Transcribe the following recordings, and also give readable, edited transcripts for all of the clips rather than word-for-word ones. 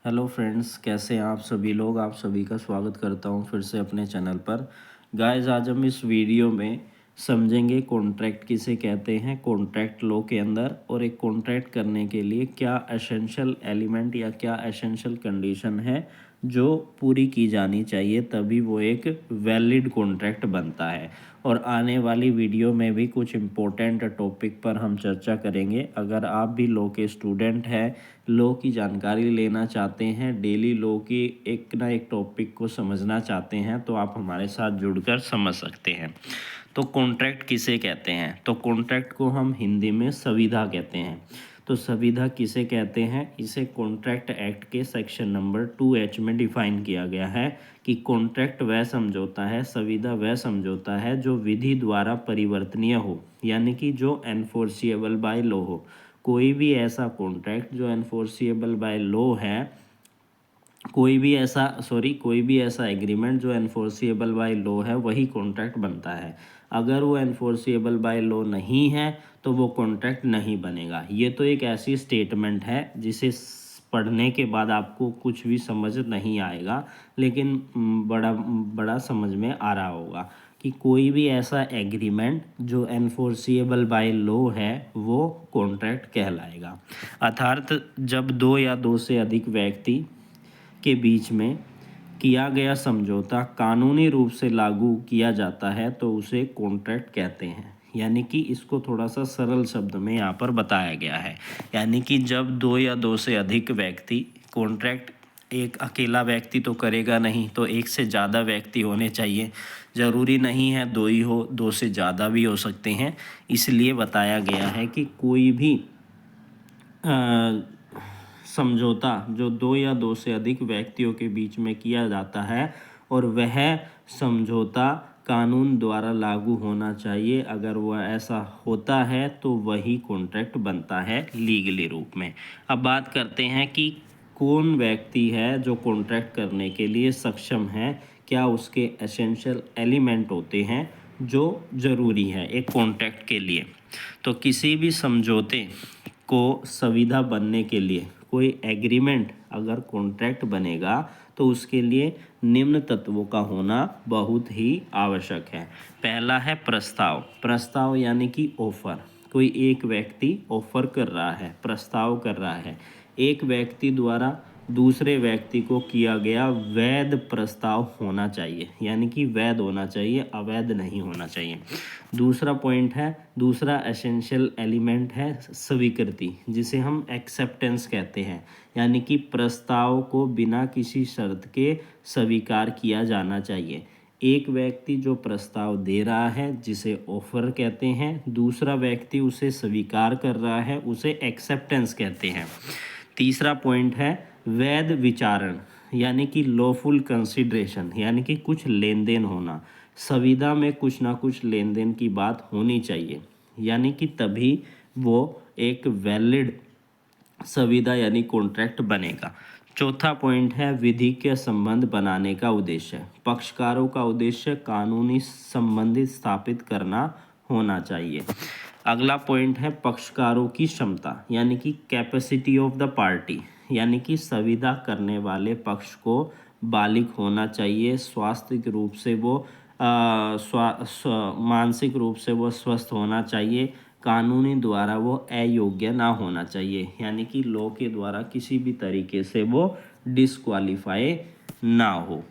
Hello friends, कैसे हैं आप सभी लोग। आप सभी का स्वागत करता हूं फिर से अपने चैनल पर। गाइस, आज हम इस वीडियो में समझेंगे कॉन्ट्रैक्ट किसे कहते हैं कॉन्ट्रैक्ट लॉ के अंदर, और एक कॉन्ट्रैक्ट करने के लिए क्या एसेंशियल एलिमेंट या क्या एसेंशियल कंडीशन है जो पूरी की जानी चाहिए, तभी वो एक वैलिड कॉन्ट्रैक्ट बनता है। और आने वाली वीडियो में भी कुछ इम्पोर्टेंट टॉपिक पर हम चर्चा करेंगे। अगर आप भी लॉ के स्टूडेंट हैं, लॉ की जानकारी लेना चाहते हैं, डेली लॉ की एक ना एक टॉपिक को समझना चाहते हैं, तो आप हमारे साथ जुड़कर समझ सकते हैं। तो कॉन्ट्रैक्ट किसे कहते हैं? तो कॉन्ट्रैक्ट को हम हिंदी में संविदा कहते हैं। तो संविदा किसे कहते हैं? इसे कॉन्ट्रैक्ट एक्ट के सेक्शन नंबर 2H में डिफाइन किया गया है कि कॉन्ट्रैक्ट वह समझौता है, संविदा वह समझौता है जो विधि द्वारा परिवर्तनीय हो, यानी कि जो एनफोर्सिएबल बाय लॉ हो। कोई भी ऐसा कॉन्ट्रैक्ट जो एनफोर्सिएबल बाय लॉ है, कोई भी ऐसा एग्रीमेंट जो एनफोर्सिएबल बाय लॉ है, वही कॉन्ट्रैक्ट बनता है। अगर वो एनफोर्सिएबल बाय लॉ नहीं है तो वो कॉन्ट्रैक्ट नहीं बनेगा। ये तो एक ऐसी स्टेटमेंट है जिसे पढ़ने के बाद आपको कुछ भी समझ नहीं आएगा, लेकिन बड़ा बड़ा समझ में आ रहा होगा कि कोई भी ऐसा एग्रीमेंट जो एनफोर्सिएबल बाय लॉ है वो कॉन्ट्रैक्ट कहलाएगा। अर्थात जब दो या दो से अधिक व्यक्ति के बीच में किया गया समझौता कानूनी रूप से लागू किया जाता है तो उसे कॉन्ट्रैक्ट कहते हैं। यानी कि इसको थोड़ा सा सरल शब्द में यहाँ पर बताया गया है। यानी कि जब दो या दो से अधिक व्यक्ति, कॉन्ट्रैक्ट एक अकेला व्यक्ति तो करेगा नहीं, तो एक से ज़्यादा व्यक्ति होने चाहिए। ज़रूरी नहीं है दो ही हो, दो से ज़्यादा भी हो सकते हैं। इसलिए बताया गया है कि कोई भी समझौता जो दो या दो से अधिक व्यक्तियों के बीच में किया जाता है और वह समझौता कानून द्वारा लागू होना चाहिए। अगर वह ऐसा होता है तो वही कॉन्ट्रैक्ट बनता है लीगली रूप में। अब बात करते हैं कि कौन व्यक्ति है जो कॉन्ट्रैक्ट करने के लिए सक्षम है, क्या उसके एसेंशियल एलिमेंट होते हैं जो ज़रूरी है एक कॉन्ट्रैक्ट के लिए। तो किसी भी समझौते को संविदा बनने के लिए, कोई एग्रीमेंट अगर कॉन्ट्रैक्ट बनेगा तो उसके लिए निम्न तत्वों का होना बहुत ही आवश्यक है। पहला है प्रस्ताव। प्रस्ताव यानी कि ऑफर। कोई एक व्यक्ति ऑफर कर रहा है, प्रस्ताव कर रहा है, एक व्यक्ति द्वारा दूसरे व्यक्ति को किया गया वैध प्रस्ताव होना चाहिए, यानी कि वैध होना चाहिए, अवैध नहीं होना चाहिए। दूसरा पॉइंट है, दूसरा एसेंशियल एलिमेंट है स्वीकृति, जिसे हम एक्सेप्टेंस कहते हैं। यानी कि प्रस्ताव को बिना किसी शर्त के स्वीकार किया जाना चाहिए। एक व्यक्ति जो प्रस्ताव दे रहा है जिसे ऑफर कहते हैं, दूसरा व्यक्ति उसे स्वीकार कर रहा है, उसे एक्सेप्टेंस कहते हैं। तीसरा पॉइंट है वैध विचारण, यानी कि लॉफुल कंसिडरेशन, यानी कि कुछ लेन देन होना। संविदा में कुछ ना कुछ लेन देन की बात होनी चाहिए, यानी कि तभी वो एक वैलिड संविदा यानी कॉन्ट्रैक्ट बनेगा। चौथा पॉइंट है विधि के संबंध बनाने का उद्देश्य। पक्षकारों का उद्देश्य कानूनी संबंध स्थापित करना होना चाहिए। अगला पॉइंट है पक्षकारों की क्षमता, यानी कि कैपेसिटी ऑफ द पार्टी, यानी कि संविदा करने वाले पक्ष को बालिग होना चाहिए, स्वास्थ्य रूप से वो मानसिक रूप से वो स्वस्थ होना चाहिए, कानूनी द्वारा वो अयोग्य ना होना चाहिए, यानी कि लॉ के द्वारा किसी भी तरीके से वो डिस्क्वालीफाई ना हो।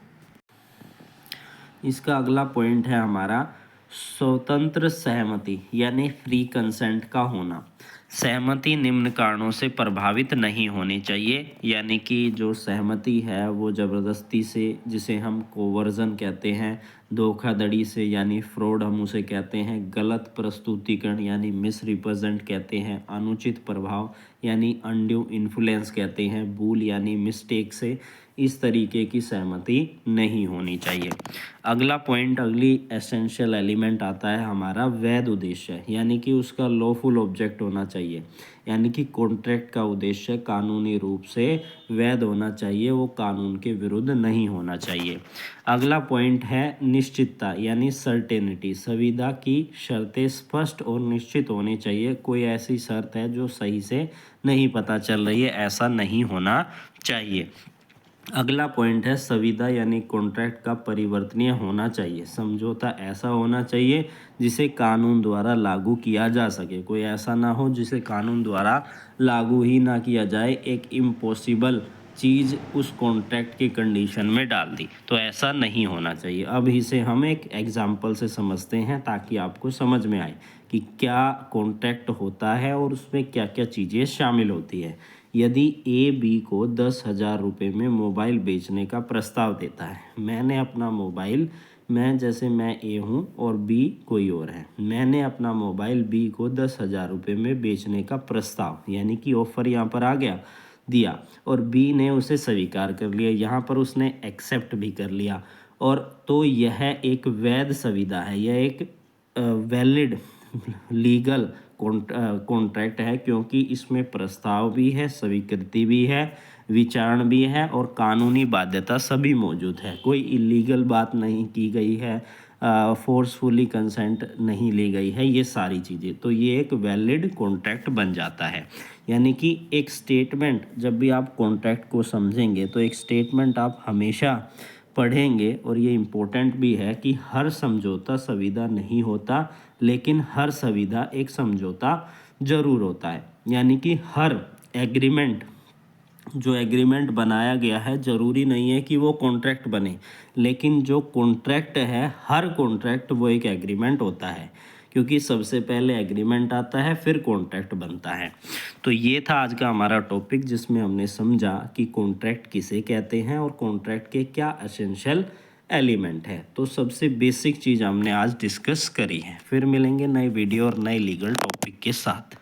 इसका अगला पॉइंट है हमारा स्वतंत्र सहमति, यानी फ्री कंसेंट का होना। सहमति निम्न कारणों से प्रभावित नहीं होनी चाहिए, यानी कि जो सहमति है वो ज़बरदस्ती से, जिसे हम कोवर्जन कहते हैं, धोखाधड़ी से यानी फ्रॉड हम उसे कहते हैं, गलत प्रस्तुतिकरण यानी मिस रिप्रेजेंट कहते हैं, अनुचित प्रभाव यानी अनड्यू इन्फ्लुएंस कहते हैं, भूल यानी मिस्टेक से इस तरीके की सहमति नहीं होनी चाहिए। अगला पॉइंट, अगली एसेंशियल एलिमेंट आता है हमारा वैध उद्देश्य, यानी कि उसका लॉफुल ऑब्जेक्ट होना चाहिए, यानी कि कॉन्ट्रैक्ट का उद्देश्य कानूनी रूप से वैध होना चाहिए, वो कानून के विरुद्ध नहीं होना चाहिए। अगला पॉइंट है निश्चितता, यानी सर्टेनिटी। संविदा की शर्तें स्पष्ट और निश्चित होनी चाहिए। कोई ऐसी शर्त है जो सही से नहीं पता चल रही है, ऐसा नहीं होना चाहिए। अगला पॉइंट है संविदा यानी कॉन्ट्रैक्ट का परिवर्तनीय होना चाहिए। समझौता ऐसा होना चाहिए जिसे कानून द्वारा लागू किया जा सके। कोई ऐसा ना हो जिसे कानून द्वारा लागू ही ना किया जाए, एक इम्पॉसिबल चीज़ उस कॉन्ट्रैक्ट की कंडीशन में डाल दी, तो ऐसा नहीं होना चाहिए। अब इसे हम एक एग्जाम्पल से समझते हैं ताकि आपको समझ में आए कि क्या कॉन्ट्रैक्ट होता है और उसमें क्या क्या चीज़ें शामिल होती है। यदि ए बी को 10,000 रुपये में मोबाइल बेचने का प्रस्ताव देता है। मैंने अपना मोबाइल, मैं ए हूँ और बी कोई और है, मैंने अपना मोबाइल बी को 10,000 रुपये में बेचने का प्रस्ताव यानी कि ऑफ़र यहाँ पर आ गया, दिया, और बी ने उसे स्वीकार कर लिया। यहाँ पर उसने एक्सेप्ट भी कर लिया, और तो यह एक वैध संविदा है, यह एक वैलिड लीगल कॉन्ट्रैक्ट है, क्योंकि इसमें प्रस्ताव भी है, स्वीकृति भी है, विचारण भी है और कानूनी बाध्यता सभी मौजूद है। कोई इलीगल बात नहीं की गई है, फोर्सफुली कंसेंट नहीं ली गई है, ये सारी चीज़ें, तो ये एक वैलिड कॉन्ट्रैक्ट बन जाता है। यानी कि एक स्टेटमेंट, जब भी आप कॉन्ट्रैक्ट को समझेंगे तो एक स्टेटमेंट आप हमेशा पढ़ेंगे, और ये इम्पोर्टेंट भी है कि हर समझौता संविदा नहीं होता, लेकिन हर संविदा एक समझौता ज़रूर होता है। यानी कि हर एग्रीमेंट, जो एग्रीमेंट बनाया गया है, ज़रूरी नहीं है कि वो कॉन्ट्रैक्ट बने, लेकिन जो कॉन्ट्रैक्ट है, हर कॉन्ट्रैक्ट वो एक एग्रीमेंट होता है, क्योंकि सबसे पहले एग्रीमेंट आता है फिर कॉन्ट्रैक्ट बनता है। तो ये था आज का हमारा टॉपिक, जिसमें हमने समझा कि कॉन्ट्रैक्ट किसे कहते हैं और कॉन्ट्रैक्ट के क्या एसेंशियल एलिमेंट है। तो सबसे बेसिक चीज़ हमने आज डिस्कस करी है। फिर मिलेंगे नई वीडियो और नए लीगल टॉपिक के साथ।